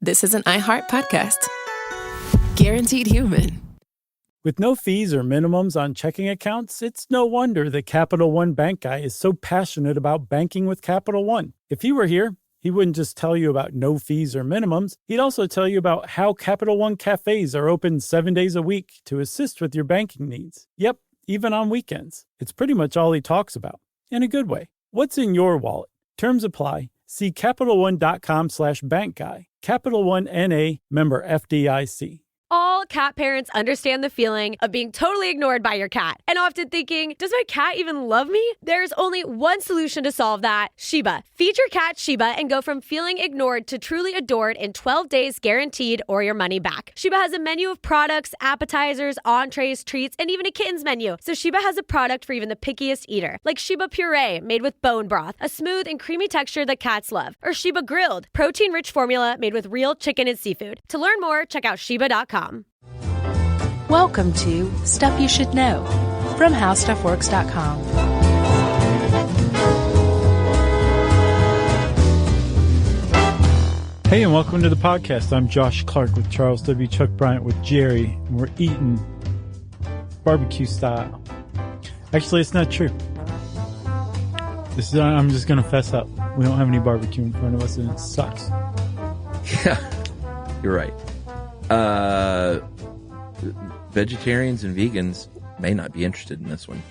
this is an iHeart podcast. Guaranteed human. With no fees or minimums on checking accounts, it's no wonder that Capital One Bank Guy is so passionate about banking with Capital One. If he were here, he wouldn't just tell you about no fees or minimums. He'd also tell you about how Capital One cafes are open 7 days a week to assist with your banking needs. Yep, even on weekends. It's pretty much all he talks about, in a good way. What's in your wallet? Terms apply. See CapitalOne.com/bankguy. Capital One N.A., member FDIC. All cat parents understand the feeling of being totally ignored by your cat and often thinking, does my cat even love me? There's only one solution to solve that, Sheba. Feed your cat Sheba and go from feeling ignored to truly adored in 12 days guaranteed or your money back. Sheba has a menu of products, appetizers, entrees, treats, and even a kittens menu. So Sheba has a product for even the pickiest eater, like Sheba Puree made with bone broth, a smooth and creamy texture that cats love, or Sheba Grilled, protein-rich formula made with real chicken and seafood. To learn more, check out Sheba.com. Welcome to Stuff You Should Know from HowStuffWorks.com. Hey, and welcome to the podcast. I'm Josh Clark with Charles W. Chuck Bryant with Jerry, and we're eating barbecue style. Actually, it's not true. I'm just going to fess up. We don't have any barbecue in front of us, and it sucks. Yeah, you're right. Vegetarians and vegans may not be interested in this one.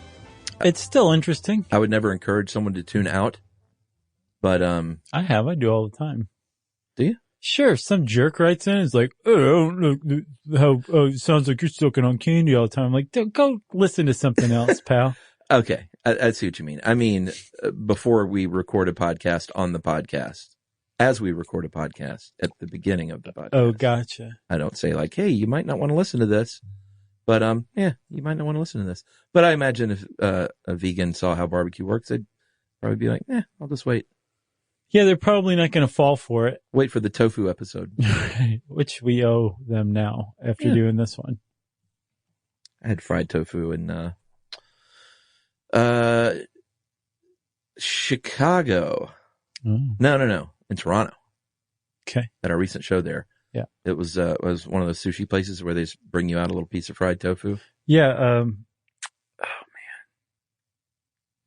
It's still interesting. I would never encourage someone to tune out, but I do all the time. Do you? Sure. Some jerk writes in, it's like, oh, look how it sounds like you're sucking on candy all the time. I'm like, go listen to something else, pal. Okay, I see what you mean. I mean, before we record a podcast on the podcast. As we record a podcast at the beginning of the podcast. Oh, gotcha. I don't say like, hey, you might not want to listen to this, but yeah, you might not want to listen to this. But I imagine if a vegan saw how barbecue works, they'd probably be like, I'll just wait. Yeah, they're probably not going to fall for it. Wait for the tofu episode. Which we owe them now after doing this one. I had fried tofu in Chicago. Oh. No. In Toronto. Okay. At our recent show there. Yeah. It was one of those sushi places where they just bring you out a little piece of fried tofu. Yeah. Oh man.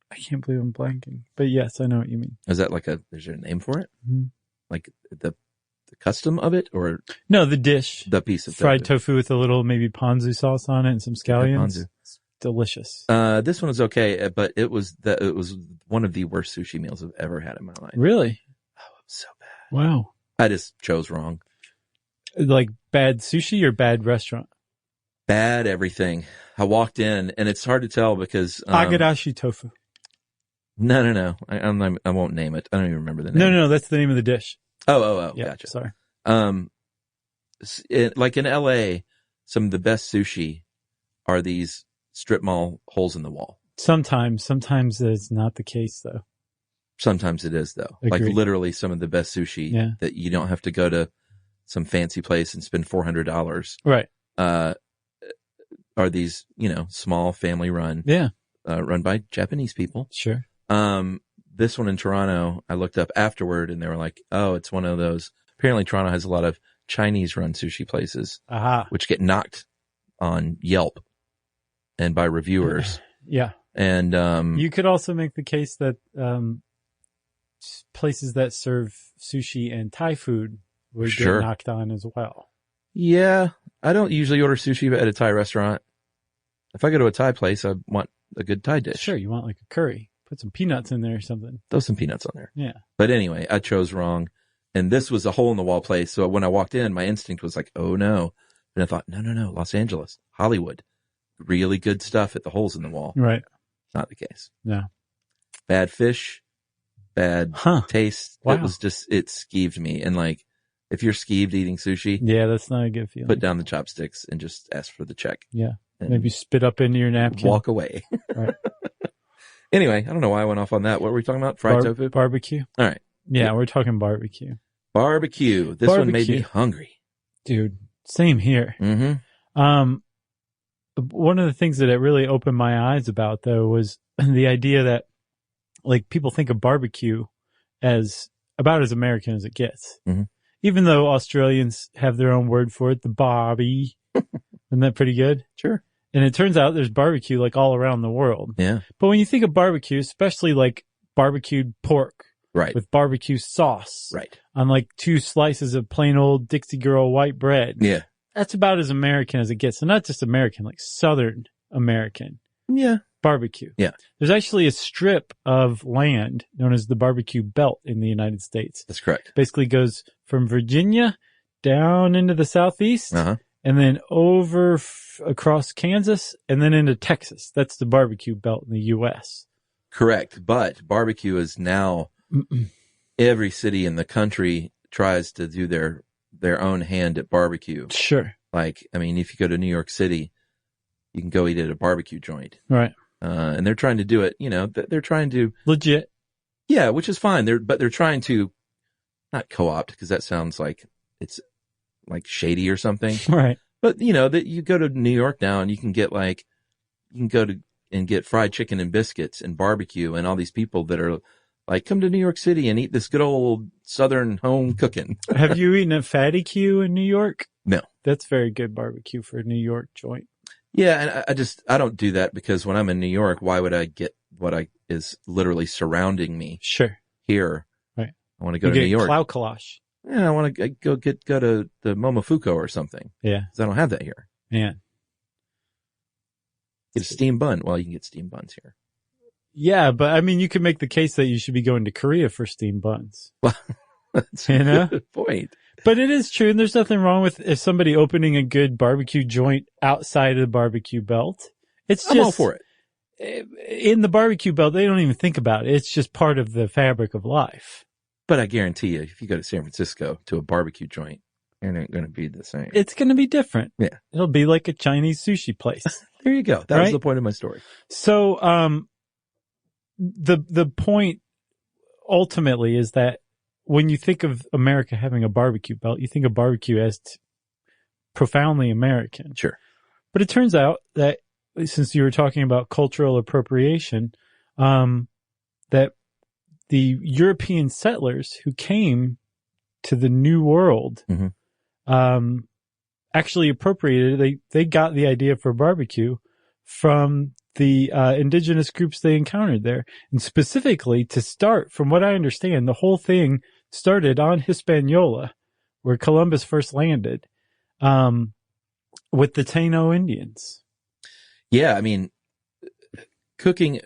I can't believe I'm blanking. But yes, I know what you mean. Is that like is there a name for it? Mm-hmm. Like the custom of it or? No, the dish. The piece of fried tofu with a little maybe ponzu sauce on it and some scallions. Ponzu. It's delicious. This one was okay, but it was one of the worst sushi meals I've ever had in my life. Really? So bad. Wow. I just chose wrong. Like bad sushi or bad restaurant? Bad everything. I walked in and it's hard to tell because Agadashi tofu. No. I won't name it. I don't even remember the name. No, that's the name of the dish. Oh, yeah, gotcha. Sorry. Like in LA, some of the best sushi are these strip mall holes in the wall. Sometimes it's not the case though. Sometimes it is, though. Agreed. Like literally some of the best sushi that you don't have to go to some fancy place and spend $400. Right. Are these, small family run. Yeah. Run by Japanese people. Sure. This one in Toronto, I looked up afterward and they were like, oh, it's one of those. Apparently Toronto has a lot of Chinese run sushi places, which get knocked on Yelp and by reviewers. Yeah. And, you could also make the case that, places that serve sushi and Thai food would get knocked on as well. Yeah. I don't usually order sushi at a Thai restaurant. If I go to a Thai place, I want a good Thai dish. Sure. You want like a curry. Put some peanuts in there or something. Throw some peanuts on there. Yeah. But anyway, I chose wrong. And this was a hole in the wall place. So when I walked in, my instinct was like, oh no. And I thought, no, Los Angeles, Hollywood. Really good stuff at the holes in the wall. Right. Not the case. No. Bad fish. Bad taste. Wow. It was just, it skeeved me. And like, if you're skeeved eating sushi. Yeah, that's not a good feeling. Put down the chopsticks and just ask for the check. Yeah. Maybe spit up into your napkin. Walk away. Right. Anyway, I don't know why I went off on that. What were we talking about? Fried tofu? Barbecue. All right. Yeah, we're talking barbecue. Barbecue. This one made me hungry. Dude, same here. Mm-hmm. One of the things that it really opened my eyes about, though, was the idea that, like, people think of barbecue as about as American as it gets. Mm-hmm. Even though Australians have their own word for it, the barbie. Isn't that pretty good? Sure. And it turns out there's barbecue like all around the world. Yeah. But when you think of barbecue, especially like barbecued pork. Right. With barbecue sauce. Right. On like 2 slices of plain old Dixie Girl white bread. Yeah. That's about as American as it gets. So not just American, like Southern American. Yeah. Barbecue. Yeah. There's actually a strip of land known as the barbecue belt in the United States. That's correct. Basically goes from Virginia down into the southeast and then over across Kansas and then into Texas. That's the barbecue belt in the U.S. Correct. But barbecue is now every city in the country tries to do their own hand at barbecue. Sure. Like, I mean, if you go to New York City, you can go eat at a barbecue joint. Right. And they're trying to do it, they're trying to. Legit. Yeah, which is fine. But they're trying to not co-opt because that sounds like it's like shady or something. Right. But, that you go to New York now and you can go to and get fried chicken and biscuits and barbecue and all these people that are like, come to New York City and eat this good old Southern home cooking. Have you eaten at Fatty Q in New York? No. That's very good barbecue for a New York joint. Yeah, and I don't do that because when I'm in New York, why would I get what is literally surrounding me? Sure. Here. Right. I want to go to New York. Cloud Kalash. Yeah, I want to go to the Momofuku or something. Yeah. Because I don't have that here. Man. Get a steam bun. Well, you can get steam buns here. Yeah, but I mean, you could make the case that you should be going to Korea for steam buns. Well, that's a good point. But it is true, and there's nothing wrong with if somebody opening a good barbecue joint outside of the barbecue belt. I'm all for it. In the barbecue belt, they don't even think about it. It's just part of the fabric of life. But I guarantee you, if you go to San Francisco to a barbecue joint, it ain't going to be the same. It's going to be different. Yeah. It'll be like a Chinese sushi place. There you go. That was the point of my story. So, the point ultimately is that when you think of America having a barbecue belt, you think of barbecue as profoundly American. Sure. But it turns out that since you were talking about cultural appropriation, that the European settlers who came to the New World, actually appropriated, they got the idea for barbecue from the indigenous groups they encountered there. And specifically to start, from what I understand, the whole thing started on Hispaniola, where Columbus first landed, with the Taino Indians. Yeah, I mean, cooking,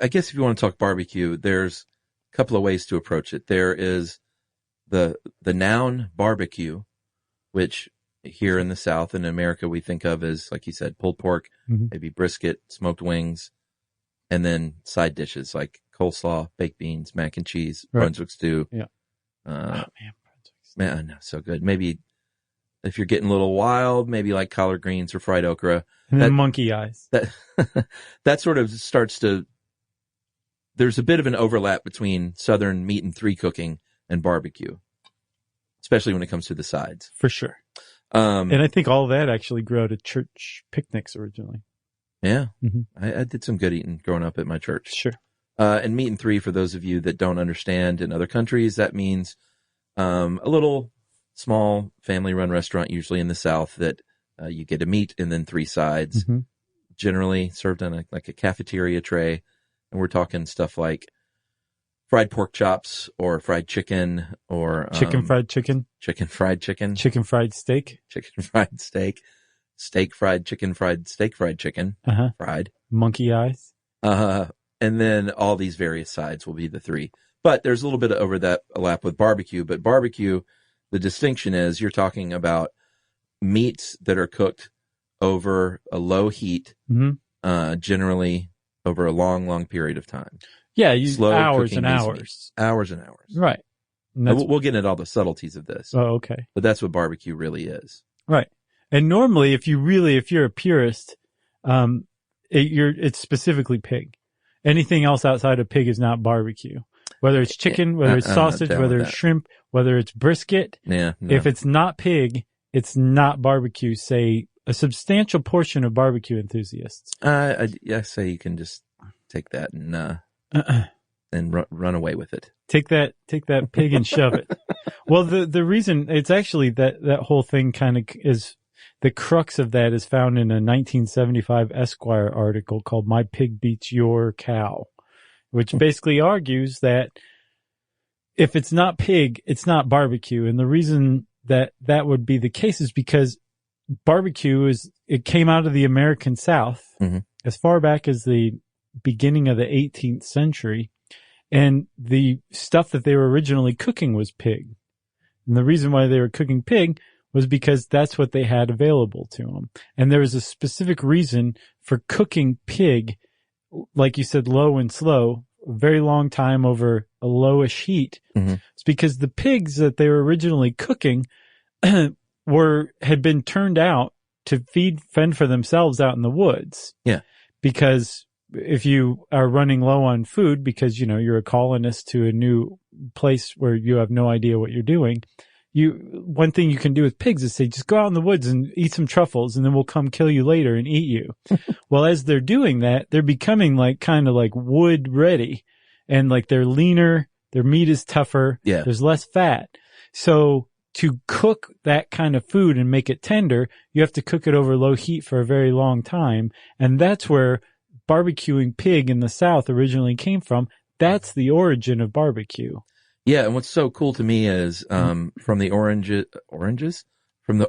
I guess if you want to talk barbecue, there's a couple of ways to approach it. There is the noun barbecue, which here in the South and in America we think of as, like you said, pulled pork, maybe brisket, smoked wings, and then side dishes like coleslaw, baked beans, mac and cheese, Brunswick stew. Yeah. Man, I know, so good. Maybe if you're getting a little wild, maybe like collard greens or fried okra. And then monkey eyes. That sort of starts to, there's a bit of an overlap between Southern meat and three cooking and barbecue, especially when it comes to the sides. For sure. And I think all of that actually grew out of church picnics originally. Yeah. I did some good eating growing up at my church. Sure. And meat and three, for those of you that don't understand, in other countries, that means a little small family-run restaurant, usually in the South, that you get a meat and then three sides, generally served on a cafeteria tray. And we're talking stuff like fried pork chops or fried chicken or fried chicken, chicken fried chicken, chicken fried steak, chicken fried steak, steak fried chicken, fried steak fried chicken, fried monkey eyes. And then all these various sides will be the three. But there's a little bit of overlap with barbecue. But barbecue, the distinction is you're talking about meats that are cooked over a low heat, generally over a long, long period of time. Yeah, slow hours and hours. Hours and hours. Right. We'll get into all the subtleties of this. Oh, okay. But that's what barbecue really is. Right. And normally, if you're a purist, it's specifically pig. Anything else outside of pig is not barbecue. Whether it's chicken, whether it's sausage, whether it's shrimp, whether it's brisket. Yeah. No. If it's not pig, it's not barbecue, say a substantial portion of barbecue enthusiasts. I say you can just take that and run away with it. Take that pig and shove it. Well, the reason it's actually that whole thing kind of is the crux of that is found in a 1975 Esquire article called "My Pig Beats Your Cow," which basically argues that if it's not pig, it's not barbecue. And the reason that would be the case is because barbecue it came out of the American South as far back as the beginning of the 18th century. And the stuff that they were originally cooking was pig. And the reason why they were cooking pig was because that's what they had available to them. And there was a specific reason for cooking pig, like you said, low and slow, a very long time over a lowish heat. It's because the pigs that they were originally cooking had been turned out to fend for themselves out in the woods. Yeah. Because if you are running low on food because, you're a colonist to a new place where you have no idea what you're doing, one thing you can do with pigs is say, just go out in the woods and eat some truffles and then we'll come kill you later and eat you. Well, as they're doing that, they're becoming kind of like wood ready and like they're leaner, their meat is tougher. Yeah. There's less fat. So to cook that kind of food and make it tender, you have to cook it over low heat for a very long time. And that's where barbecuing pig in the South originally came from. That's the origin of barbecue. Yeah, and what's so cool to me is from the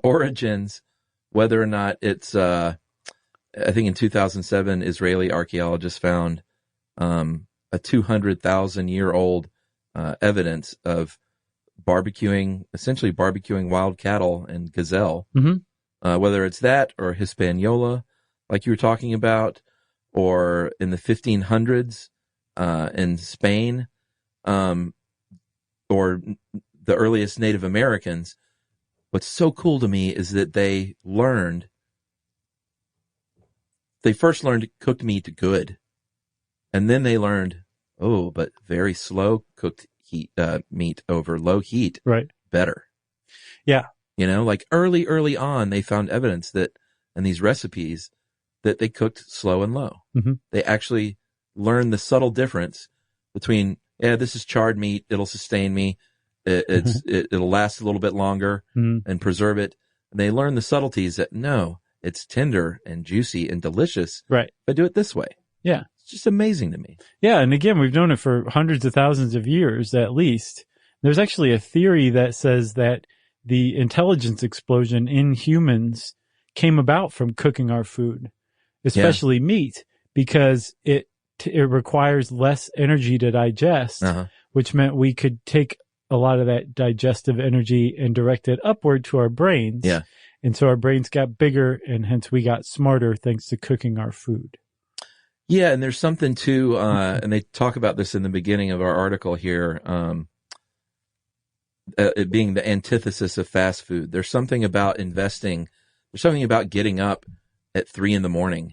origins, whether or not it's I think in 2007 Israeli archaeologists found a 200,000-year-old evidence of essentially barbecuing wild cattle and gazelle. Whether it's that or Hispaniola, like you were talking about, or in the 1500s in Spain, or the earliest Native Americans. What's so cool to me is that they first learned cooked meat good, and then they learned, but very slow cooked meat over low heat, better. Yeah. Like early on, they found evidence that in these recipes that they cooked slow and low. They actually learned the subtle difference between, this is charred meat. It'll sustain me. It'll last a little bit longer and preserve it. And they learn the subtleties that no, it's tender and juicy and delicious. Right. If I do it this way. Yeah. It's just amazing to me. Yeah. And again, we've known it for hundreds of thousands of years, at least. There's actually a theory that says that the intelligence explosion in humans came about from cooking our food, especially meat, because it requires less energy to digest, which meant we could take a lot of that digestive energy and direct it upward to our brains. Yeah. And so our brains got bigger and hence we got smarter thanks to cooking our food. Yeah. And there's something too, and they talk about this in the beginning of our article here, it being the antithesis of fast food. There's something about investing. There's something about getting up at 3 a.m.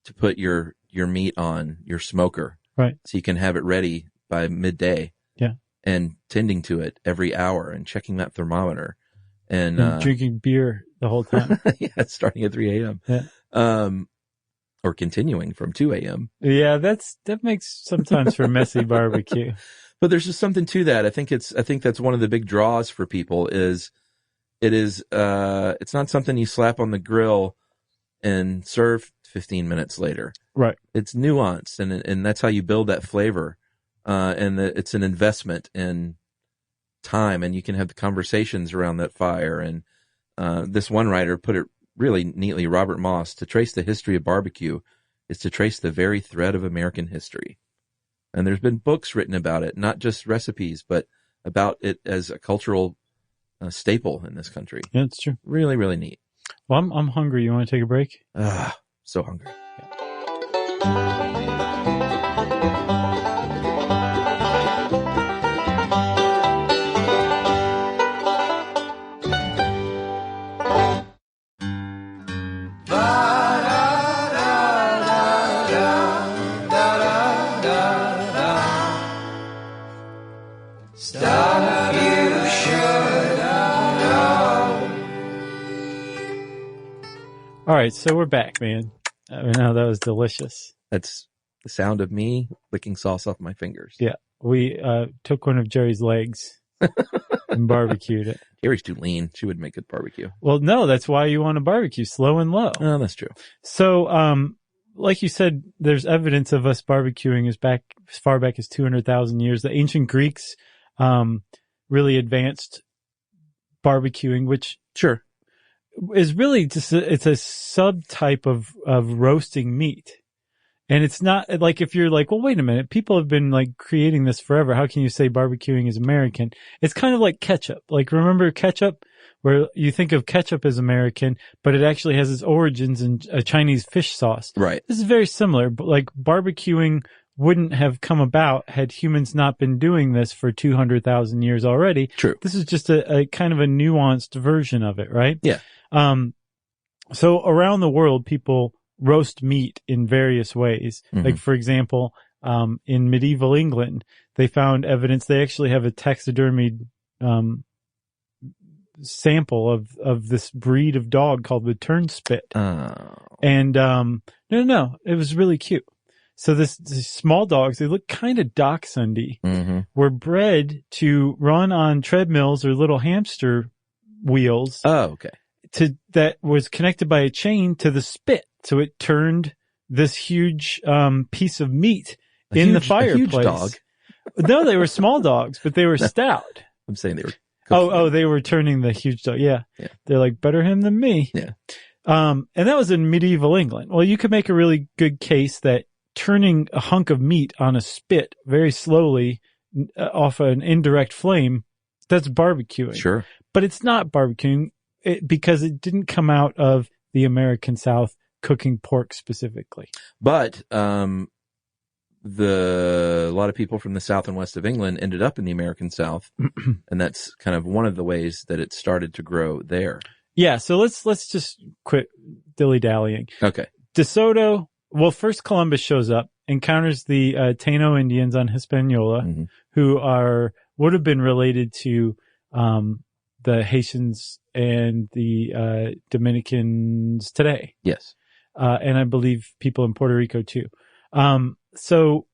to put your meat on your smoker. Right. So you can have it ready by midday. Yeah. And tending to it every hour and checking that thermometer and drinking beer the whole time. Yeah. Starting at 3 a.m. Yeah. Or continuing from 2 a.m. Yeah. That makes sometimes for messy barbecue. But there's just something to that. I think that's one of the big draws for people it's not something you slap on the grill and serve 15 minutes later. Right. It's nuanced and that's how you build that flavor. And it's an investment in time and you can have the conversations around that fire. And, this one writer put it really neatly, Robert Moss, to trace the history of barbecue is to trace the very thread of American history. And there's been books written about it, not just recipes, but about it as a cultural staple in this country. Yeah, it's true. Really, really neat. Well, I'm hungry. You want to take a break? So hungry. All right, so we're back, man. I know that was delicious. That's the sound of me licking sauce off my fingers. Yeah, we took one of Jerry's legs and barbecued it. Carrie's too lean. She would make good barbecue. Well, no, that's why you want to barbecue slow and low. Oh, that's true. So, like you said, there's evidence of us barbecuing as far back as 200,000 years. The ancient Greeks really advanced barbecuing, which Sure. is really just it's a subtype of roasting meat. And it's not like, if you're like, well, wait a minute, people have been like creating this forever. How can you say barbecuing is American? It's kind of like ketchup. Like, remember ketchup, where you think of ketchup as American, but it actually has its origins in a Chinese fish sauce. Right. This is very similar, but like barbecuing wouldn't have come about had humans not been doing this for 200,000 years already. True. This is just a kind of a nuanced version of it, right? Yeah. So around the world, people roast meat in various ways. Mm-hmm. Like, for example, in medieval England, they found evidence. They actually have a taxidermied sample of this breed of dog called the turnspit. Oh. And no, it was really cute. So these small dogs, they look kind of dachshundy, were bred to run on treadmills or little hamster wheels. Oh, okay. That was connected by a chain to the spit. So it turned this huge piece of meat in the fireplace. A huge dog. No, they were small dogs, but they were stout. I'm saying they were. They were turning the huge dog. Yeah. They're like, better him than me. Yeah. And that was in medieval England. Well, you could make a really good case that turning a hunk of meat on a spit very slowly off an indirect flame, that's barbecuing. Sure. But it's not barbecuing because it didn't come out of the American South cooking pork specifically. But a lot of people from the south and west of England ended up in the American South, and that's kind of one of the ways that it started to grow there. Yeah, so let's just quit dilly-dallying. Okay. DeSoto, well, first Columbus shows up, encounters the Taino Indians on Hispaniola, who would have been related to the Haitians and the Dominicans today. Yes. And I believe people in Puerto Rico too. So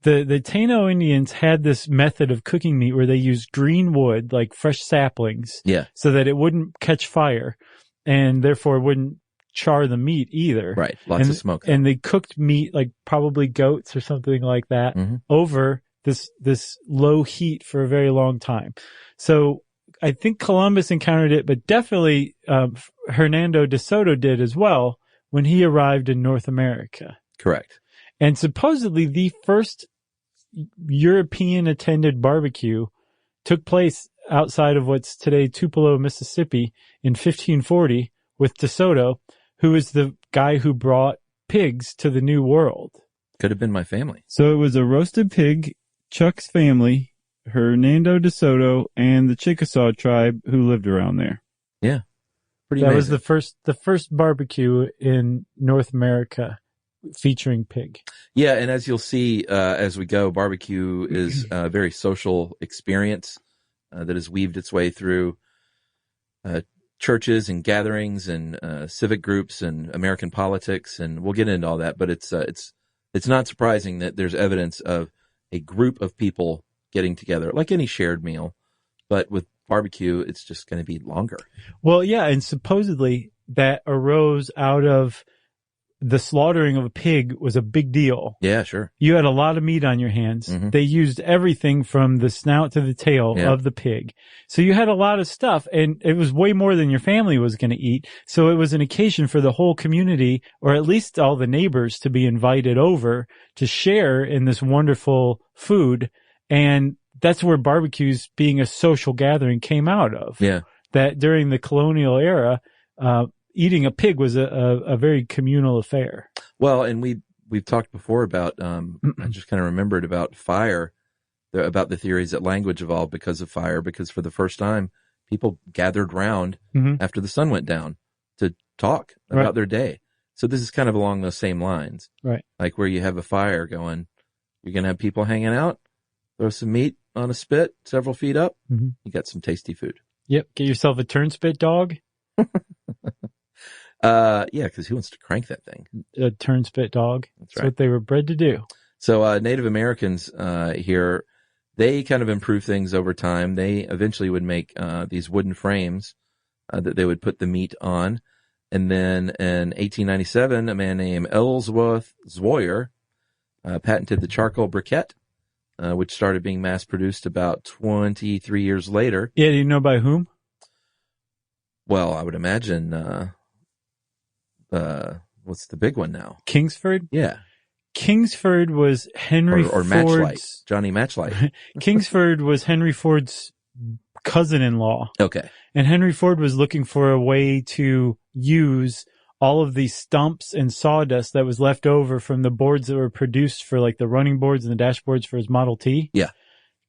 the Taino Indians had this method of cooking meat where they used green wood, like fresh saplings, so that it wouldn't catch fire and therefore wouldn't char the meat either. Right. Lots of smoke. And they cooked meat, like probably goats or something like that, over this low heat for a very long time. So I think Columbus encountered it, but definitely Hernando de Soto did as well when he arrived in North America. Correct. And supposedly the first European attended barbecue took place outside of what's today Tupelo, Mississippi in 1540 with De Soto, who is the guy who brought pigs to the New World. Could have been my family. So it was a roasted pig, Chuck's family, Hernando de Soto, and the Chickasaw tribe who lived around there. Yeah. Pretty That amazing. was the first barbecue in North America featuring pig. Yeah, and as you'll see as we go, barbecue is a very social experience that has weaved its way through churches and gatherings and civic groups and American politics, and we'll get into all that. But it's not surprising that there's evidence of a group of people getting together, like any shared meal, but with barbecue, it's just going to be longer. Well, yeah, and supposedly that arose out of the slaughtering of a pig was a big deal. Yeah, sure. You had a lot of meat on your hands. They used everything from the snout to the tail of the pig. So you had a lot of stuff, and it was way more than your family was going to eat. So it was an occasion for the whole community, or at least all the neighbors, to be invited over to share in this wonderful food. And that's where barbecues being a social gathering came out of. Yeah. That during the colonial era, eating a pig was a very communal affair. Well, and we've talked before about, I just kind of remembered about fire, about the theories that language evolved because of fire, because for the first time, people gathered round after the sun went down to talk about their day. So this is kind of along those same lines. Right. Like where you have a fire going, you're going to have people hanging out, throw some meat on a spit several feet up, you got some tasty food. Yep. Get yourself a turnspit dog. Yeah, because who wants to crank that thing? A turnspit dog. That's right. What they were bred to do. So Native Americans here, they kind of improve things over time. They eventually would make these wooden frames that they would put the meat on. And then in 1897, a man named Ellsworth Zwoyer patented the charcoal briquette, which started being mass-produced about 23 years later. Yeah, do you know by whom? Well, I would imagine, what's the big one now? Kingsford? Yeah. Kingsford was Henry or Ford's... Matchlight. Johnny Matchlight. Kingsford was Henry Ford's cousin-in-law. Okay. And Henry Ford was looking for a way to use all of the stumps and sawdust that was left over from the boards that were produced for like the running boards and the dashboards for his Model T. Yeah.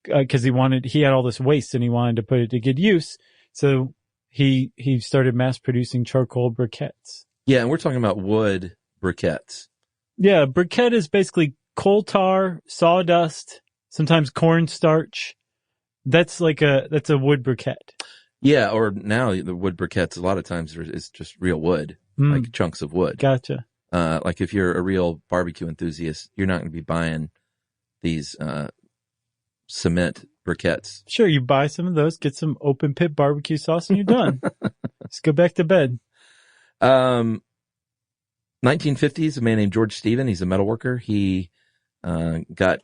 Because he had all this waste and he wanted to put it to good use. So he started mass producing charcoal briquettes. Yeah, and we're talking about wood briquettes. Yeah, briquette is basically coal tar, sawdust, sometimes cornstarch. That's a wood briquette. Yeah, or now the wood briquettes, a lot of times it's just real wood, like chunks of wood. Gotcha. Like if you're a real barbecue enthusiast, you're not going to be buying these cement briquettes. Sure, you buy some of those, get some open pit barbecue sauce, and you're done. Just go back to bed. 1950s, a man named George Stephen, he's a metal worker. He got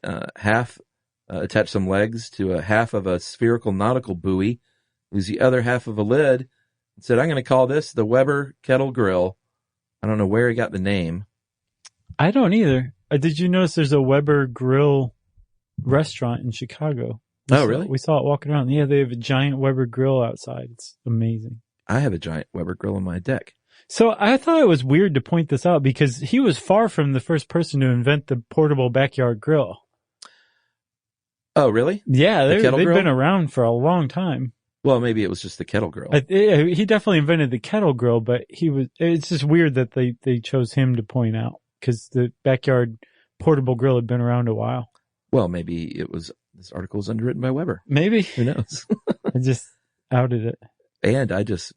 attached some legs to a half of a spherical nautical buoy, used the other half of a lid, and said, I'm going to call this the Weber Kettle Grill. I don't know where he got the name. I don't either. Did you notice there's a Weber Grill restaurant in Chicago? Really? We saw it walking around. Yeah, they have a giant Weber Grill outside. It's amazing. I have a giant Weber Grill on my deck. So I thought it was weird to point this out because he was far from the first person to invent the portable backyard grill. Oh, really? Yeah, they've grill? been around for a long time. Well, maybe it was just the kettle grill. He definitely invented the kettle grill, but it's just weird that they chose him to point out because the backyard portable grill had been around a while. Well, maybe this article was underwritten by Weber. Maybe. Who knows? I just outed it. And I just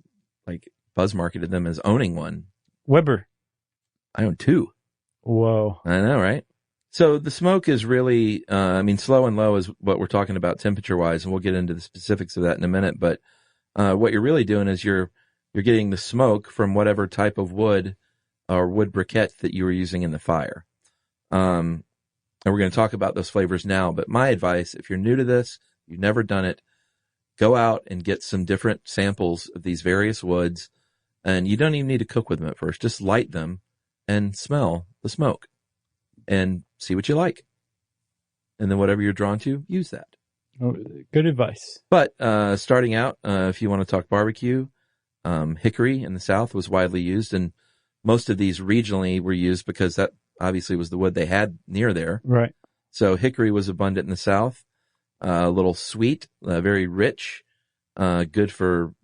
buzz marketed them as owning one. Weber. I own two. Whoa. I know, right? So the smoke is really, slow and low is what we're talking about temperature wise, and we'll get into the specifics of that in a minute. But what you're really doing is you're getting the smoke from whatever type of wood or wood briquette that you were using in the fire. And we're going to talk about those flavors now. But my advice, if you're new to this, you've never done it, go out and get some different samples of these various woods. And you don't even need to cook with them at first. Just light them and smell the smoke and see what you like. And then whatever you're drawn to, use that. Oh, good advice. But starting out, if you want to talk barbecue, hickory in the South was widely used. And most of these regionally were used because that obviously was the wood they had near there. Right. So hickory was abundant in the South. A little sweet, very rich, good for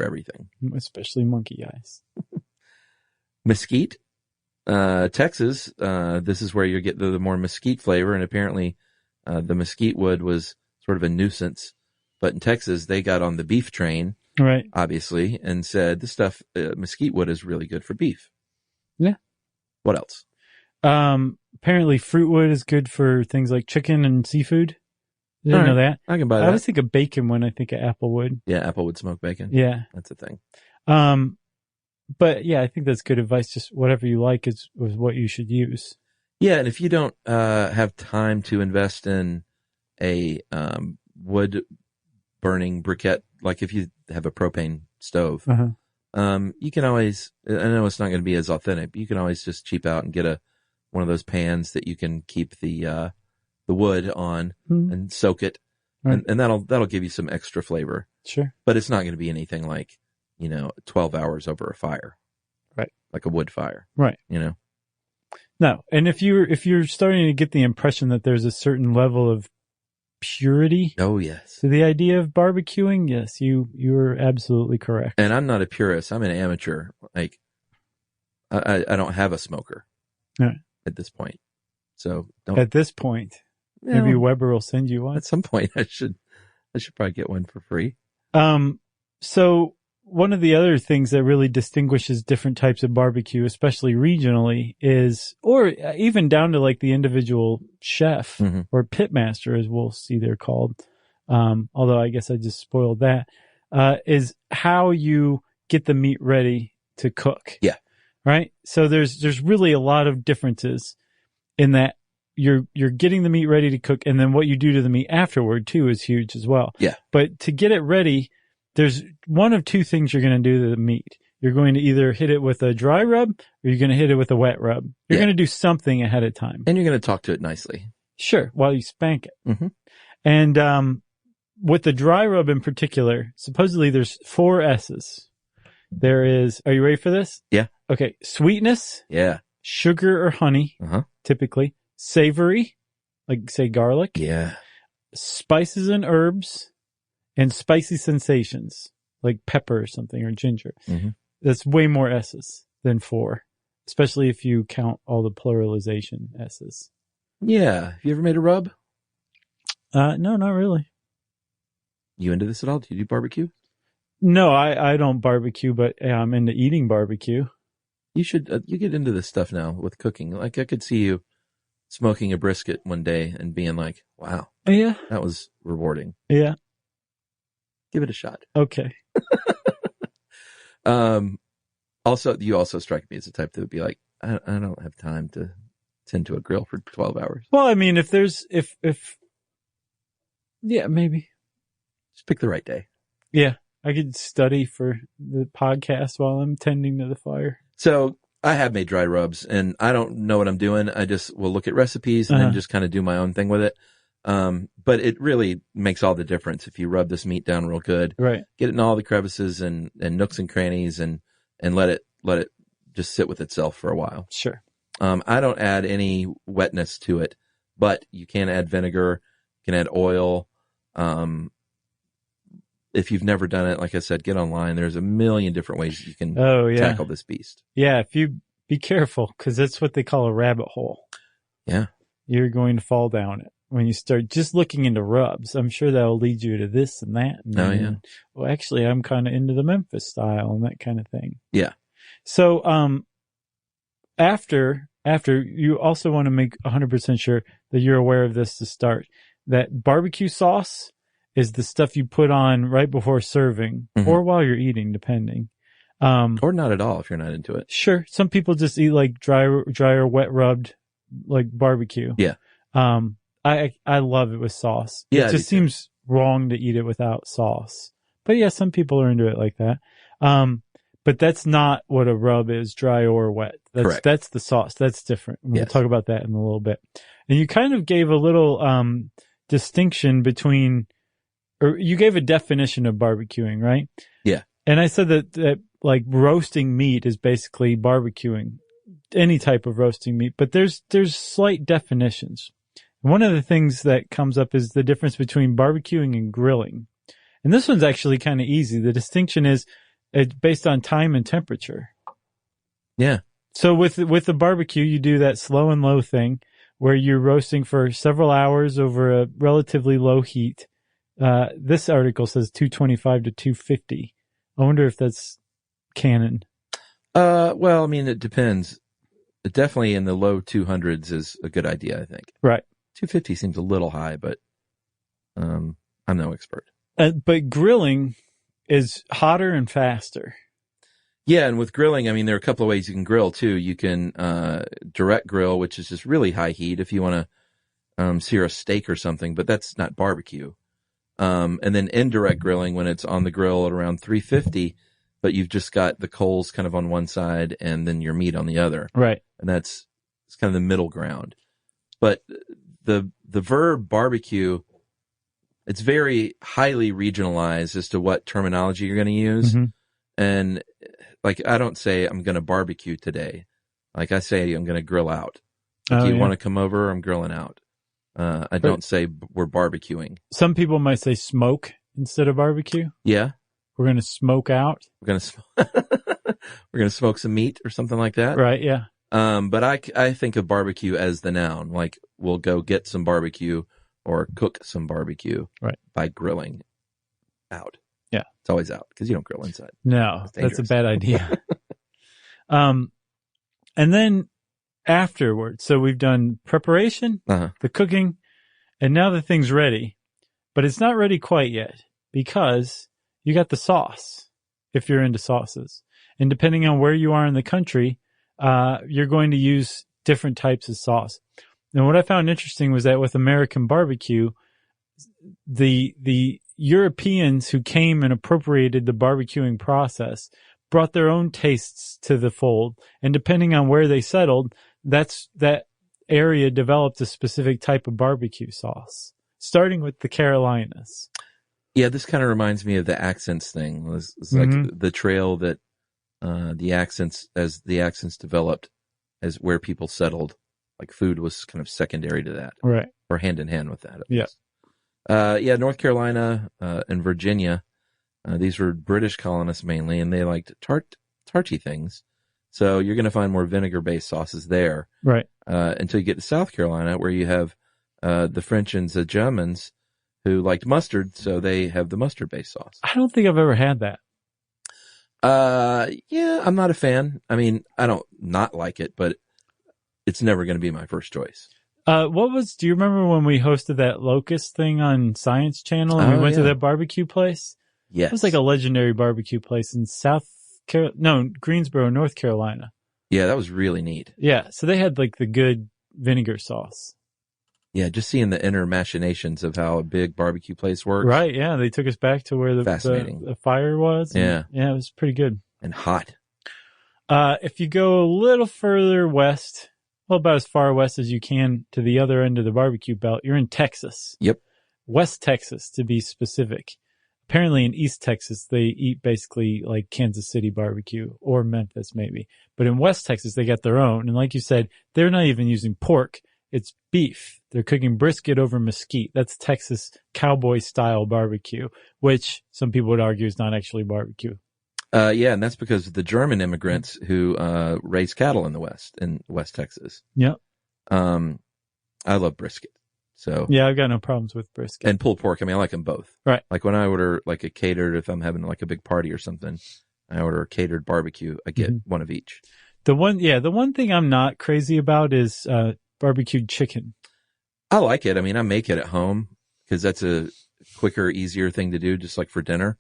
everything. Especially monkey eyes. Mesquite, Texas, this is where you get the more mesquite flavor, and apparently the mesquite wood was sort of a nuisance. But in Texas, they got on the beef train, right? Obviously, and said this stuff, mesquite wood is really good for beef. Yeah. What else? Apparently fruit wood is good for things like chicken and seafood. I didn't know that. I can buy that. I always think of bacon when I think of applewood. Yeah, applewood smoked bacon. Yeah. That's a thing. But yeah, I think that's good advice. Just whatever you like is what you should use. Yeah, and if you don't have time to invest in a wood burning briquette, like if you have a propane stove, you can always, I know it's not going to be as authentic, but you can always just cheap out and get one of those pans that you can keep the wood on and soak it. Right. And that'll give you some extra flavor. Sure. But it's not going to be anything like, 12 hours over a fire. Right. Like a wood fire. Right. No. And if you're starting to get the impression that there's a certain level of purity. Oh, yes. To the idea of barbecuing, yes, you're absolutely correct. And I'm not a purist. I'm an amateur. Like, I don't have a smoker at this point. So don't. At this point, maybe Weber will send you one. At some point, I should probably get one for free. So one of the other things that really distinguishes different types of barbecue, especially regionally, is, or even down to like the individual chef or pitmaster, as we'll see they're called. Although I guess I just spoiled that, is how you get the meat ready to cook. Yeah. Right. So there's really a lot of differences in that you're getting the meat ready to cook, and then what you do to the meat afterward too is huge as well. Yeah. But to get it ready, there's one of two things you're going to do to the meat. You're going to either hit it with a dry rub or you're going to hit it with a wet rub. You're going to do something ahead of time. And you're going to talk to it nicely. Sure. While you spank it. And, with the dry rub in particular, supposedly there's 4 S's. There is, are you ready for this? Yeah. Okay. Sweetness. Yeah. Sugar or honey. Typically. Savory. Like say garlic. Yeah. Spices and herbs. And spicy sensations. Like pepper or something or ginger. That's way more S's than 4. Especially if you count all the pluralization S's. Yeah. Have you ever made a rub? No, not really. You into this at all? Do you do barbecue? No, I don't barbecue, but I'm into eating barbecue. You should, you get into this stuff now with cooking. Like I could see you smoking a brisket one day and being like, wow. Yeah. That was rewarding. Yeah. Give it a shot. Okay. Also, you also strike me as the type that would be like, I don't have time to tend to a grill for 12 hours. Well, I mean, if yeah, maybe. Just pick the right day. Yeah. I could study for the podcast while I'm tending to the fire. So I have made dry rubs and I don't know what I'm doing. I just will look at recipes and then just kind of do my own thing with it. But it really makes all the difference if you rub this meat down real good, right? Get it in all the crevices and nooks and crannies and let it just sit with itself for a while. Sure. I don't add any wetness to it, but you can add vinegar, you can add oil. If you've never done it, like I said, get online. There's a million different ways you can tackle this beast. Yeah. If you be careful, cause that's what they call a rabbit hole. Yeah. You're going to fall down it when you start just looking into rubs. I'm sure that'll lead you to this and that. And well, actually I'm kind of into the Memphis style and that kind of thing. Yeah. So, after you also want to make 100% sure that you're aware of this to start, that barbecue sauce is the stuff you put on right before serving or while you're eating, depending. Or not at all if you're not into it. Sure. Some people just eat like dry or wet rubbed like barbecue. Yeah. I love it with sauce. Yeah. It just seems wrong to eat it without sauce. But yeah, some people are into it like that. But that's not what a rub is, dry or wet. Correct. That's the sauce. That's different. We'll talk about that in a little bit. And you kind of gave a little distinction between, or you gave a definition of barbecuing, right? Yeah. And I said that like roasting meat is basically barbecuing, any type of roasting meat, but there's slight definitions. One of the things that comes up is the difference between barbecuing and grilling. And this one's actually kind of easy. The distinction is it's based on time and temperature. Yeah. So with the barbecue, you do that slow and low thing where you're roasting for several hours over a relatively low heat. This article says 225 to 250. I wonder if that's canon. Well, I mean, it depends. Definitely in the low 200s is a good idea, I think. Right. 250 seems a little high, but I'm no expert. But grilling is hotter and faster. Yeah, and with grilling, I mean, there are a couple of ways you can grill, too. You can direct grill, which is just really high heat if you want to sear a steak or something, but that's not barbecue. And then indirect grilling when it's on the grill at around 350, but you've just got the coals kind of on one side and then your meat on the other. Right. And it's kind of the middle ground. But the verb barbecue, it's very highly regionalized as to what terminology you're going to use. And like, I don't say I'm going to barbecue today. Like I say, I'm going to grill out. If you want to come over, I'm grilling out. I don't say we're barbecuing. Some people might say smoke instead of barbecue. Yeah. We're going to smoke out. We're going to smoke some meat or something like that. Right. Yeah. But I think of barbecue as the noun. Like we'll go get some barbecue or cook some barbecue by grilling out. Yeah. It's always out because you don't grill inside. No, that's a bad idea. And then afterwards, so we've done preparation, the cooking, and now the thing's ready. But it's not ready quite yet because you got the sauce, if you're into sauces. And depending on where you are in the country, you're going to use different types of sauce. And what I found interesting was that with American barbecue, the Europeans who came and appropriated the barbecuing process brought their own tastes to the fold. And depending on where they settled, that area developed a specific type of barbecue sauce, starting with the Carolinas. Yeah, this kind of reminds me of the accents thing. It's like the trail that the accents developed as where people settled. Like food was kind of secondary to that. Right. Or hand in hand with that. Yeah. North Carolina and Virginia, these were British colonists mainly, and they liked tarty things. So you're going to find more vinegar-based sauces there. Right. Until you get to South Carolina, where you have the French and the Germans who liked mustard, so they have the mustard-based sauce. I don't think I've ever had that. Yeah, I'm not a fan. I mean, I don't not like it, but it's never going to be my first choice. Do you remember when we hosted that locust thing on Science Channel and we went to that barbecue place? Yes. It was like a legendary barbecue place in Greensboro, North Carolina. Yeah, that was really neat. Yeah. So they had like the good vinegar sauce. Yeah, just seeing the inner machinations of how a big barbecue place works. Right, yeah. They took us back to where the fire was. Yeah. Yeah, it was pretty good. And hot. If you go a little further west, well, about as far west as you can to the other end of the barbecue belt, you're in Texas. Yep. West Texas, to be specific. Apparently in East Texas, they eat basically like Kansas City barbecue or Memphis maybe. But in West Texas, they got their own. And like you said, they're not even using pork. It's beef. They're cooking brisket over mesquite. That's Texas cowboy style barbecue, which some people would argue is not actually barbecue. Yeah, and that's because of the German immigrants who raised cattle in West Texas. Yep. I love brisket. So yeah, I've got no problems with brisket. And pulled pork. I mean, I like them both. Right. Like when I order like a catered, if I'm having like a big party or something, I order a catered barbecue. I get one of each. The one thing I'm not crazy about is barbecued chicken. I like it. I mean, I make it at home because that's a quicker, easier thing to do, just like for dinner.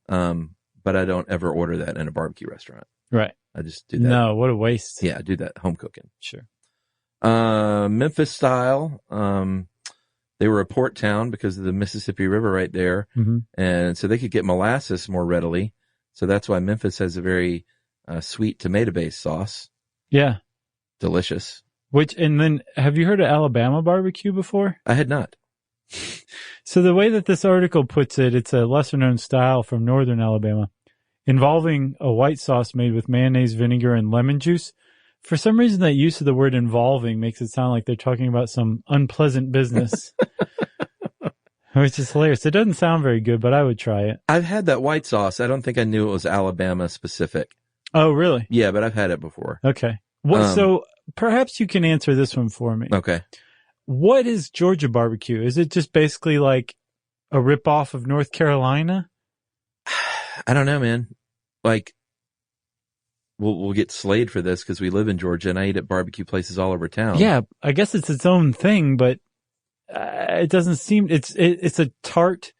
But I don't ever order that in a barbecue restaurant. Right. I just do that. No, what a waste. Yeah, I do that home cooking. Sure. Memphis style. They were a port town because of the Mississippi River right there. And so they could get molasses more readily. So that's why Memphis has a very sweet tomato-based sauce. Yeah. Delicious. And then have you heard of Alabama barbecue before? I had not. So the way that this article puts it, it's a lesser known style from northern Alabama involving a white sauce made with mayonnaise, vinegar, and lemon juice. For some reason, that use of the word involving makes it sound like they're talking about some unpleasant business, which is hilarious. It doesn't sound very good, but I would try it. I've had that white sauce. I don't think I knew it was Alabama specific. Oh, really? Yeah, but I've had it before. Okay. So perhaps you can answer this one for me. Okay. What is Georgia barbecue? Is it just basically like a ripoff of North Carolina? I don't know, man. Like, we'll get slayed for this because we live in Georgia and I eat at barbecue places all over town. Yeah, I guess it's its own thing, but it doesn't seem it's a tart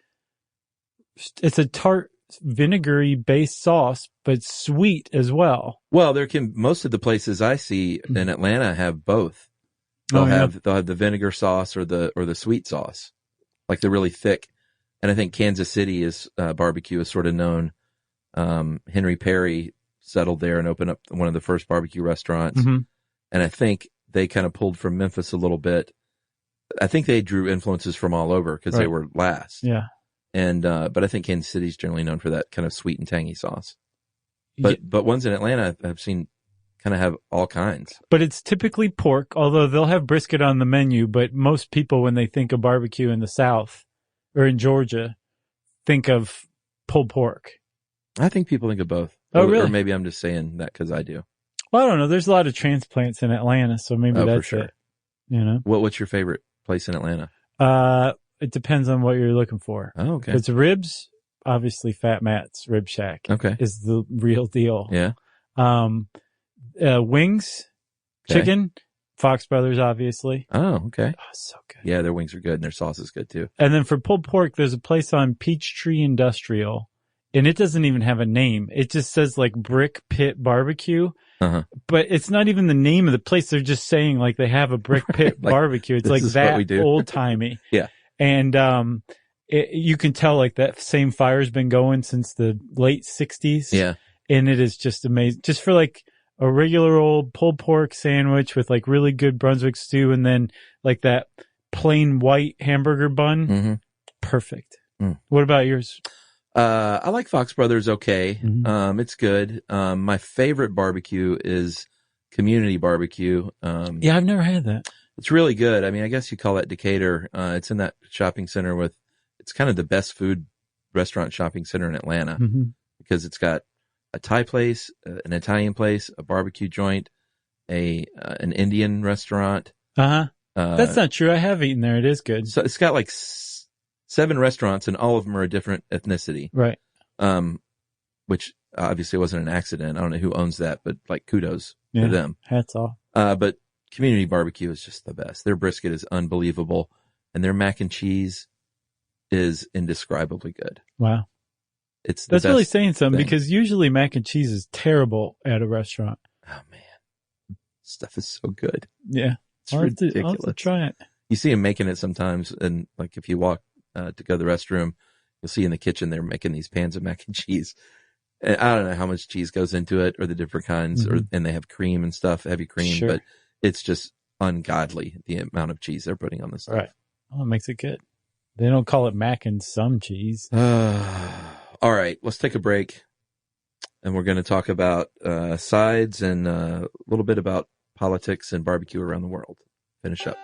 vinegary based sauce, but sweet as well. Well, most of the places I see in Atlanta have both. They'll have the vinegar sauce or the sweet sauce, like the really thick. And I think Kansas City is barbecue is sort of known. Henry Perry settled there and opened up one of the first barbecue restaurants. And I think they kind of pulled from Memphis a little bit. I think they drew influences from all over because they were last. Yeah. And, but I think Kansas City is generally known for that kind of sweet and tangy sauce. But ones in Atlanta I've seen kind of have all kinds. But it's typically pork, although they'll have brisket on the menu. But most people, when they think of barbecue in the South or in Georgia, think of pulled pork. I think people think of both. Oh, really? Or maybe I'm just saying that because I do. Well, I don't know. There's a lot of transplants in Atlanta, so maybe that's for sure. it. You know? What's your favorite place in Atlanta? It depends on what you're looking for. Oh, okay. If it's ribs, obviously Fat Matt's Rib Shack. Okay. Is the real deal. Yeah. Wings, chicken, Fox Brothers, obviously. Oh, okay. Oh, so good. Yeah, their wings are good and their sauce is good too. And then for pulled pork, there's a place on Peachtree Industrial, and it doesn't even have a name. It just says like Brick Pit Barbecue. But it's not even the name of the place. They're just saying like they have a Brick Pit like, Barbecue. It's like that old timey. Yeah. And, you can tell like that same fire's been going since the late 60s. Yeah. And it is just amazing. Just for like a regular old pulled pork sandwich with like really good Brunswick stew and then like that plain white hamburger bun. Mm-hmm. Perfect. What about yours? I like Fox Brothers. Okay. It's good. My favorite barbecue is Community Barbecue. Yeah, I've never had that. It's really good. I mean, I guess you call that Decatur. It's in that shopping center it's kind of the best food restaurant shopping center in Atlanta because it's got a Thai place, an Italian place, a barbecue joint, an Indian restaurant. That's not true. I have eaten there. It is good. So it's got like 7 restaurants and all of them are a different ethnicity. Right. Which obviously wasn't an accident. I don't know who owns that, but like kudos to them. Hats off. But Community Barbecue is just the best. Their brisket is unbelievable and their mac and cheese is indescribably good. Wow. That's really saying something because usually mac and cheese is terrible at a restaurant. Oh man. Stuff is so good. Yeah. It's ridiculous. I'll have to try it. You see them making it sometimes. And like if you walk to go to the restroom, you'll see in the kitchen, they're making these pans of mac and cheese. And I don't know how much cheese goes into it or the different kinds and they have cream and stuff, heavy cream, but it's just ungodly the amount of cheese they're putting on this stuff. Right. Well, it makes it good. They don't call it mac and some cheese. All right, let's take a break. And we're going to talk about sides and a little bit about politics and barbecue around the world. Finish up.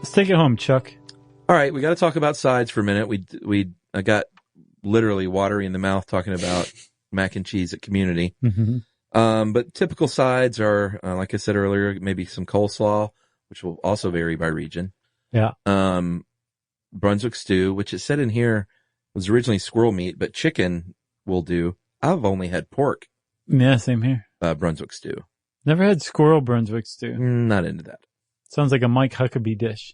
Let's take it home, Chuck. All right, we got to talk about sides for a minute. I got literally watery in the mouth talking about mac and cheese at Community. But typical sides are, like I said earlier, maybe some coleslaw, which will also vary by region. Yeah. Brunswick stew, which it said in here was originally squirrel meat, but chicken will do. I've only had pork. Yeah, same here. Brunswick stew. Never had squirrel Brunswick stew. Not into that. Sounds like a Mike Huckabee dish.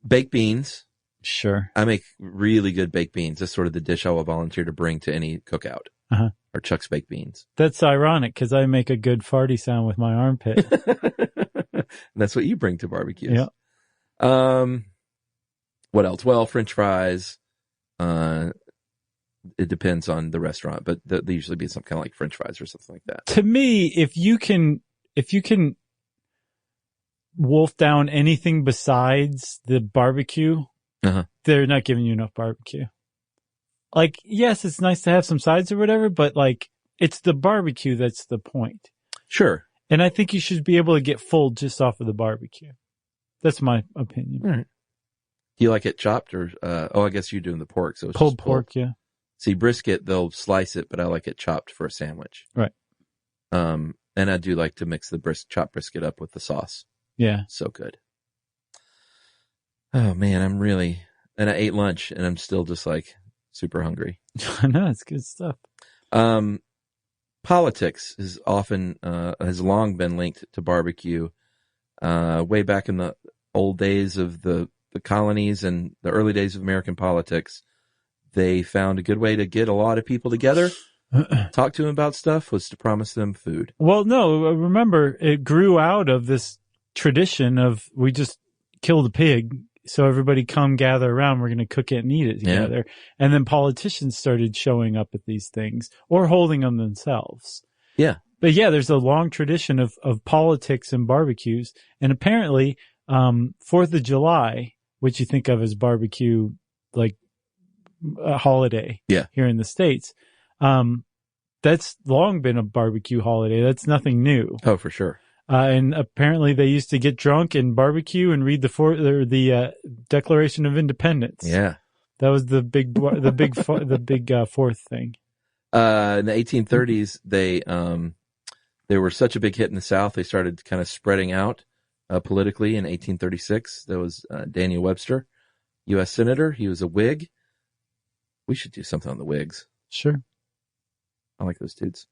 Baked beans. Sure. I make really good baked beans. That's sort of the dish I will volunteer to bring to any cookout. Or Chuck's baked beans. That's ironic because I make a good farty sound with my armpit. That's what you bring to barbecues. Yeah. What else? Well, French fries. It depends on the restaurant, but they usually be some kind of like French fries or something like that. To me, if you can wolf down anything besides the barbecue, they're not giving you enough barbecue. Like, yes, it's nice to have some sides or whatever, but like, it's the barbecue that's the point. Sure. And I think you should be able to get full just off of the barbecue. That's my opinion. All right. Do you like it chopped or, I guess you're doing the pork. So it's pulled just pork, yeah. See, brisket, they'll slice it, but I like it chopped for a sandwich. Right. And I do like to mix the chopped brisket up with the sauce. Yeah. So good. Oh man, and I ate lunch and I'm still just like super hungry. I know, it's good stuff. Politics is often, has long been linked to barbecue. Way back in the old days of the colonies and the early days of American politics, they found a good way to get a lot of people together, talk to them about stuff, was to promise them food. Well, no, remember, it grew out of this tradition of we just killed a pig, so everybody come gather around, we're going to cook it and eat it together. Yeah. And then politicians started showing up at these things or holding them themselves. Yeah. But yeah, there's a long tradition of politics and barbecues. And apparently, 4th of July, what you think of as barbecue, like a holiday here in the States. That's long been a barbecue holiday. That's nothing new. Oh, for sure. And apparently they used to get drunk and barbecue and read the Declaration of Independence. Yeah. That was the big fourth thing. In the 1830s, they were such a big hit in the South, they started kind of spreading out politically. In 1836, there was Daniel Webster, U.S. Senator. He was a Whig. We should do something on the Whigs. Sure. I like those dudes.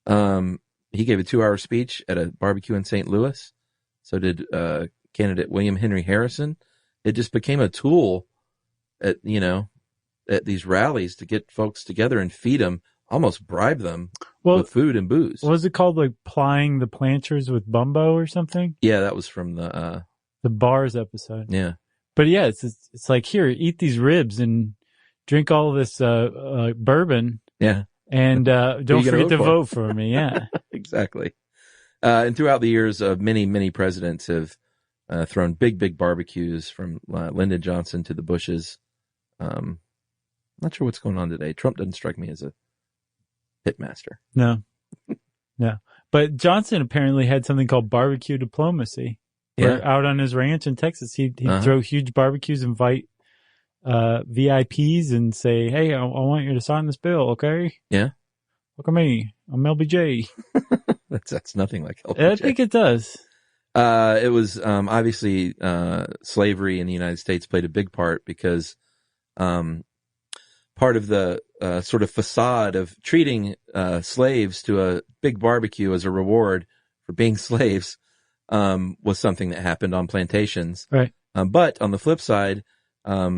He gave a 2-hour speech at a barbecue in St. Louis. So did candidate William Henry Harrison. It just became a tool at these rallies to get folks together and feed them, almost bribe them with food and booze. What was it called? Like plying the planters with bumbo or something? Yeah, that was from the bars episode. Yeah. But yeah, it's like, here, eat these ribs and drink all this bourbon. Yeah. And don't forget to vote for me. Yeah. Exactly. And throughout the years, many presidents have thrown big barbecues, from Lyndon Johnson to the Bushes. Not sure what's going on today. Trump doesn't strike me as a pitmaster. No. But Johnson apparently had something called barbecue diplomacy. Where out on his ranch in Texas, he'd throw huge barbecues, invite VIPs and say, "Hey, I want you to sign this bill, okay? Yeah. Look at me. I'm LBJ." That's nothing like LBJ. I think it does. It was obviously slavery in the United States played a big part, because part of the sort of facade of treating slaves to a big barbecue as a reward for being slaves was something that happened on plantations. Right. But on the flip side,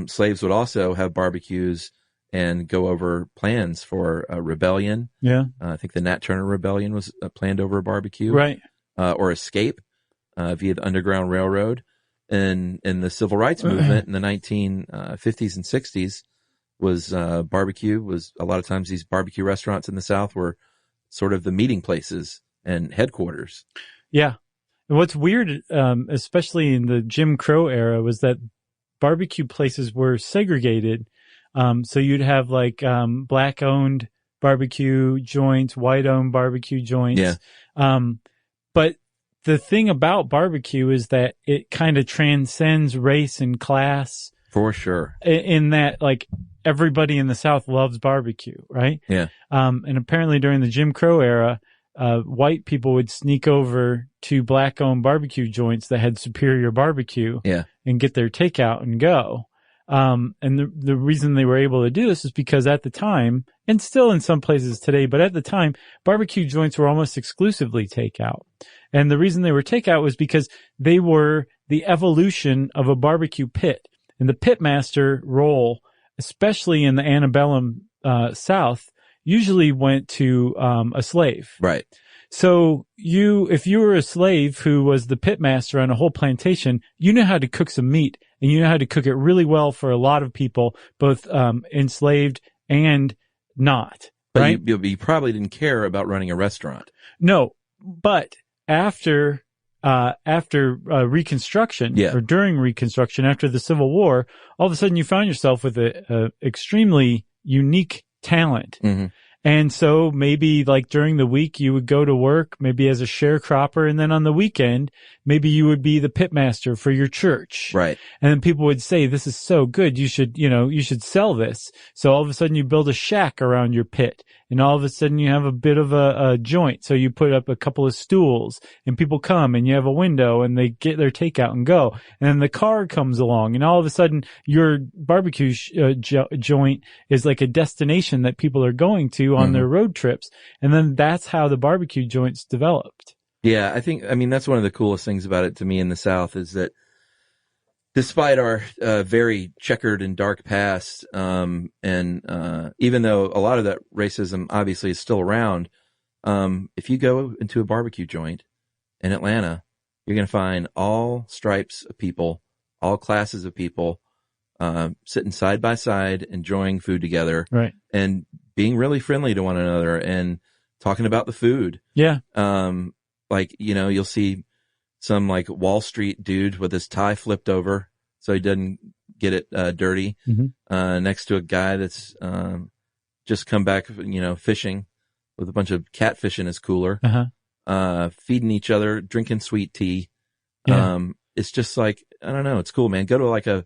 slaves would also have barbecues and go over plans for a rebellion. Yeah. I think the Nat Turner Rebellion was planned over a barbecue. Right. Or escape via the Underground Railroad. And in the Civil Rights Movement in the 1950s and 60s was barbecue. Was a lot of times these barbecue restaurants in the South were sort of the meeting places and headquarters. Yeah. And what's weird, especially in the Jim Crow era, was that barbecue places were segregated. So you'd have like black owned barbecue joints, white owned barbecue joints. Yeah. But the thing about barbecue is that it kind of transcends race and class. For sure. In that, like, everybody in the South loves barbecue, right? Yeah. And apparently during the Jim Crow era, white people would sneak over to black owned barbecue joints that had superior barbecue. Yeah. And get their takeout and go. And the reason they were able to do this is because at the time, and still in some places today, but at the time, barbecue joints were almost exclusively takeout. And the reason they were takeout was because they were the evolution of a barbecue pit. And the pitmaster role, especially in the antebellum South, usually went to a slave. Right. So if you were a slave who was the pitmaster on a whole plantation, you know how to cook some meat, and you know how to cook it really well for a lot of people, both enslaved and not. But right? you probably didn't care about running a restaurant. No, but after Reconstruction, or during Reconstruction, after the Civil War, all of a sudden you found yourself with a extremely unique talent. Mm-hmm. And so maybe like during the week you would go to work, maybe as a sharecropper, and then on the weekend, maybe you would be the pitmaster for your church. Right. And then people would say, "This is so good. You should sell this." So all of a sudden you build a shack around your pit, and all of a sudden you have a bit of a joint. So you put up a couple of stools, and people come, and you have a window, and they get their takeout and go. And then the car comes along, and all of a sudden your barbecue joint is like a destination that people are going to on their road trips. And then that's how the barbecue joints developed. Yeah, I mean, that's one of the coolest things about it to me in the South is that despite our very checkered and dark past, and even though a lot of that racism obviously is still around, if you go into a barbecue joint in Atlanta, you're going to find all stripes of people, all classes of people, sitting side by side, enjoying food together, right, and being really friendly to one another and talking about the food. Yeah. Like, you'll see some like Wall Street dude with his tie flipped over, so he doesn't get it dirty. Next to a guy that's just come back, fishing with a bunch of catfish in his cooler, feeding each other, drinking sweet tea. Yeah. It's just like, I don't know, it's cool, man. Go to like a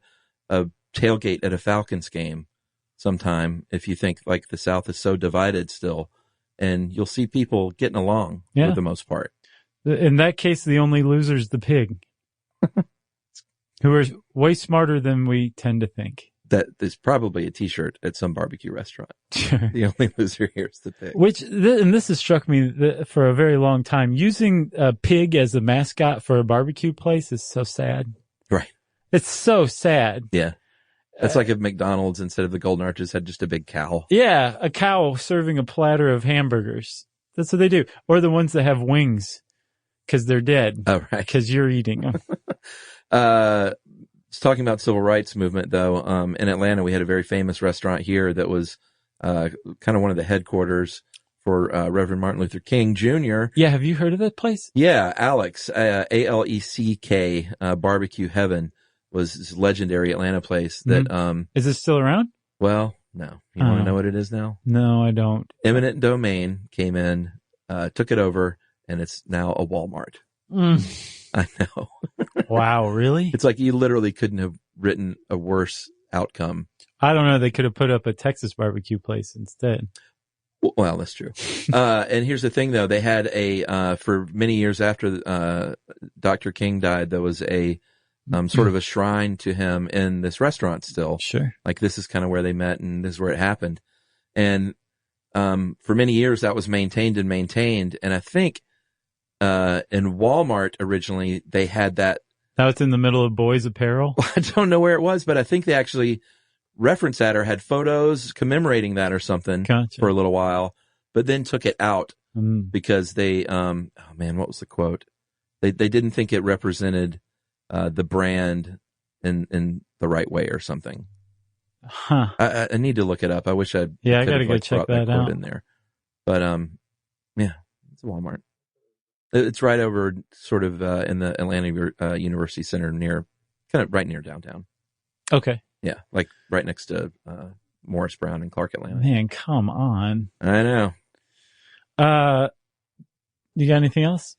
tailgate at a Falcons game sometime if you think like the South is so divided still, and you'll see people getting along for the most part. In that case, the only loser is the pig, who are way smarter than we tend to think. That is probably a T-shirt at some barbecue restaurant. The only loser here is the pig. And this has struck me for a very long time. Using a pig as a mascot for a barbecue place is so sad. Right. It's so sad. Yeah. That's like if McDonald's, instead of the Golden Arches, had just a big cow. Yeah, a cow serving a platter of hamburgers. That's what they do. Or the ones that have wings because they're dead. Oh, right. Because you're eating them. Talking about civil rights movement, though, in Atlanta, we had a very famous restaurant here that was kind of one of the headquarters for Reverend Martin Luther King Jr. Yeah, have you heard of that place? Yeah, Alex, Aleck, Barbecue Heaven was this legendary Atlanta place that... Is it still around? Well, no. You want to know what it is now? No, I don't. Eminent Domain came in, took it over, and it's now a Walmart. I know. Wow, really? It's like you literally couldn't have written a worse outcome. I don't know. They could have put up a Texas barbecue place instead. Well, that's true. And here's the thing, though. They had for many years after Dr. King died, there was a sort of a shrine to him in this restaurant still. Sure. Like this is kind of where they met and this is where it happened. And for many years that was maintained. And I think in Walmart originally they had that. Now it's in the middle of boys apparel. I don't know where it was, but I think they actually referenced that or had photos commemorating that or something for a little while, but then took it out because they, oh man, what was the quote? They didn't think it represented the brand in the right way or something. Huh. I need to look it up. I wish I gotta go check that out in there. But yeah, it's a Walmart. It's right over sort of in the Atlanta University Center kind of right near downtown. Okay. Yeah, like right next to Morris Brown and Clark Atlanta. Man, come on. I know. You got anything else?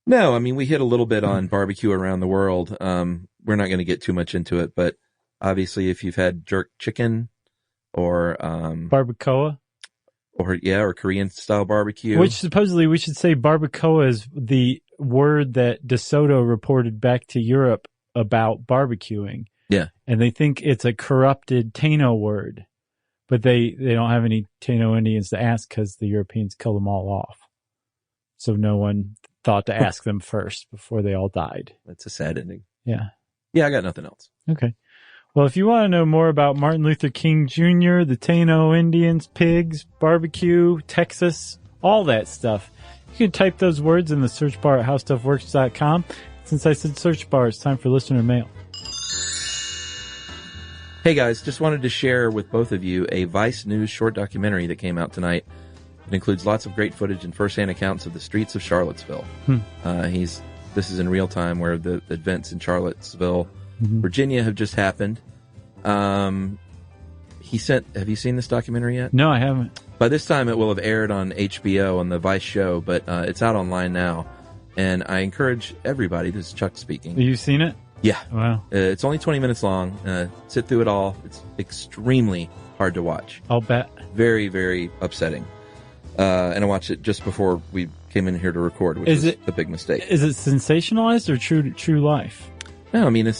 No, I mean, we hit a little bit on barbecue around the world. We're not going to get too much into it, but obviously if you've had jerk chicken or barbacoa or Korean style barbecue, which supposedly we should say barbacoa is the word that DeSoto reported back to Europe about barbecuing. Yeah. And they think it's a corrupted Taino word, but they don't have any Taino Indians to ask because the Europeans killed them all off. So no one thought to ask them first before they all died. That's a sad ending. Yeah. Yeah, I got nothing else. Okay. Well, if you want to know more about Martin Luther King Jr., the Taino Indians, pigs, barbecue, Texas, all that stuff, you can type those words in the search bar at howstuffworks.com. Since I said search bar, it's time for listener mail. Hey guys, just wanted to share with both of you a Vice News short documentary that came out tonight. It includes lots of great footage and first-hand accounts of the streets of Charlottesville. This is in real time where the events in Charlottesville, Virginia have just happened. Have you seen this documentary yet? No, I haven't. By this time it will have aired on HBO on the Vice show, but it's out online now. And I encourage everybody, this is Chuck speaking. Have you seen it? Yeah. Wow. It's only 20 minutes long. Sit through it all. It's extremely hard to watch. I'll bet. Very, very upsetting. And I watched it just before we came in here to record, which is a big mistake. Is it sensationalized or true life? No, I mean,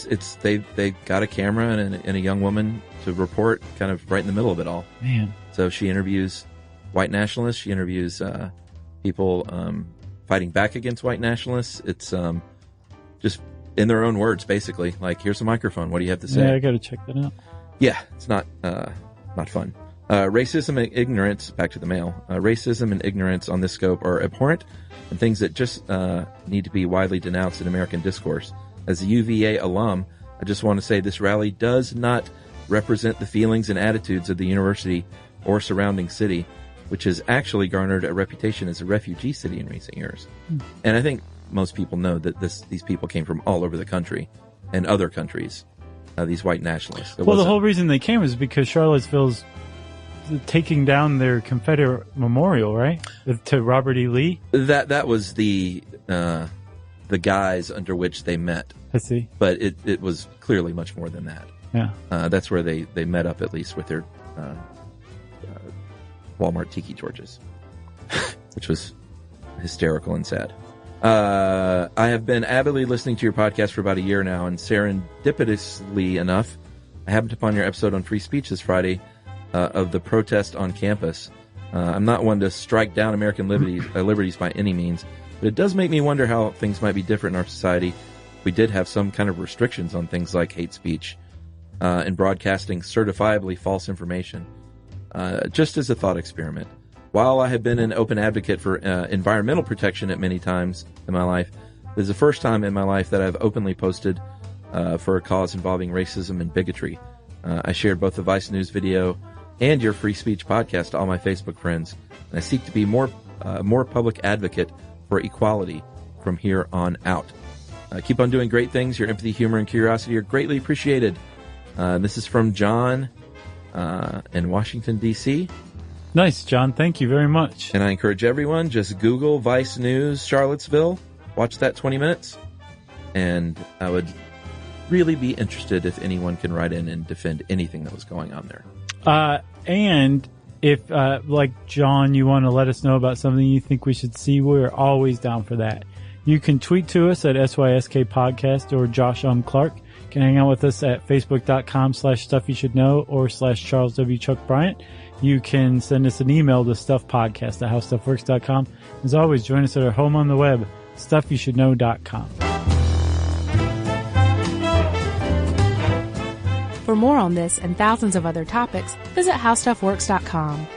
they got a camera and a young woman to report kind of right in the middle of it all. Man. So she interviews white nationalists. She interviews people fighting back against white nationalists. It's just in their own words, basically. Like, here's a microphone. What do you have to say? Yeah, I got to check that out. Yeah, it's not fun. Racism and ignorance, back to the mail. Racism and ignorance on this scope are abhorrent and things that just need to be widely denounced in American discourse. As a UVA alum, I just want to say this rally does not represent the feelings and attitudes of the university or surrounding city, which has actually garnered a reputation as a refugee city in recent years. And I think most people know that these people came from all over the country and other countries. these white nationalists. The whole reason they came is because Charlottesville's taking down their Confederate memorial, right? To Robert E. Lee. That was the guise under which they met. I see. But it was clearly much more than that. Yeah. That's where they met up, at least with their Walmart tiki torches, which was hysterical and sad. I have been avidly listening to your podcast for about a year now, and serendipitously enough, I happened upon your episode on free speech this Friday of the protest on campus. I'm not one to strike down American liberties by any means, but it does make me wonder how things might be different in our society if we did have some kind of restrictions on things like hate speech and broadcasting certifiably false information. Just as a thought experiment. While I have been an open advocate for environmental protection at many times in my life, this is the first time in my life that I've openly posted for a cause involving racism and bigotry. I shared both the Vice News video and your free speech podcast to all my Facebook friends, and I seek to be more public advocate for equality from here on out. Keep on doing great things. Your empathy, humor, and curiosity are greatly appreciated. This is from John in Washington, D.C. Nice, John. Thank you very much. And I encourage everyone, just Google Vice News Charlottesville. Watch that 20 minutes. And I would really be interested if anyone can write in and defend anything that was going on there. And if, like John, you want to let us know about something you think we should see, we're always down for that. You can tweet to us at SYSK Podcast, or Josh Clark. You can hang out with us at facebook.com/stuffyoushouldknow or /Charles W. Chuck Bryant. You can send us an email to stuffpodcast@howstuffworks.com. As always, join us at our home on the web, stuffyoushouldknow.com. For more on this and thousands of other topics, visit howstuffworks.com.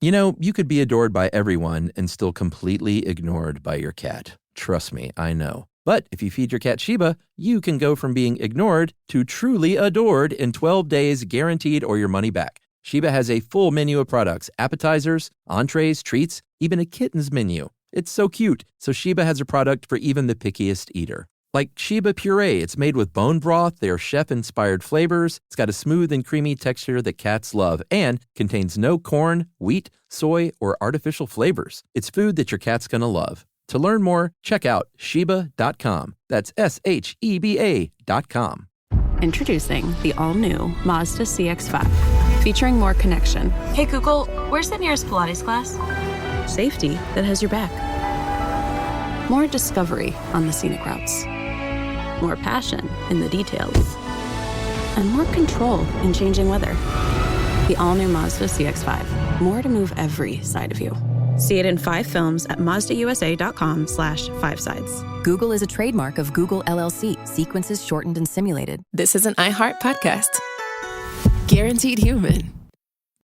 You know, you could be adored by everyone and still completely ignored by your cat. Trust me, I know. But if you feed your cat Sheba, you can go from being ignored to truly adored in 12 days guaranteed, or your money back. Sheba has a full menu of products, appetizers, entrees, treats, even a kitten's menu. It's so cute. So Sheba has a product for even the pickiest eater. Like Sheba Puree, it's made with bone broth, their chef-inspired flavors. It's got a smooth and creamy texture that cats love and contains no corn, wheat, soy, or artificial flavors. It's food that your cat's gonna love. To learn more, check out Sheba.com. That's SHEBA.com. Introducing the all-new Mazda CX-5, featuring more connection. Hey Google, where's the nearest Pilates class? Safety that has your back. More discovery on the scenic routes. More passion in the details. And more control in changing weather. The all-new Mazda CX-5. More to move every side of you. See it in 5 films at MazdaUSA.com/5sides. Google is a trademark of Google LLC. Sequences shortened and simulated. This is an iHeart podcast. Guaranteed human.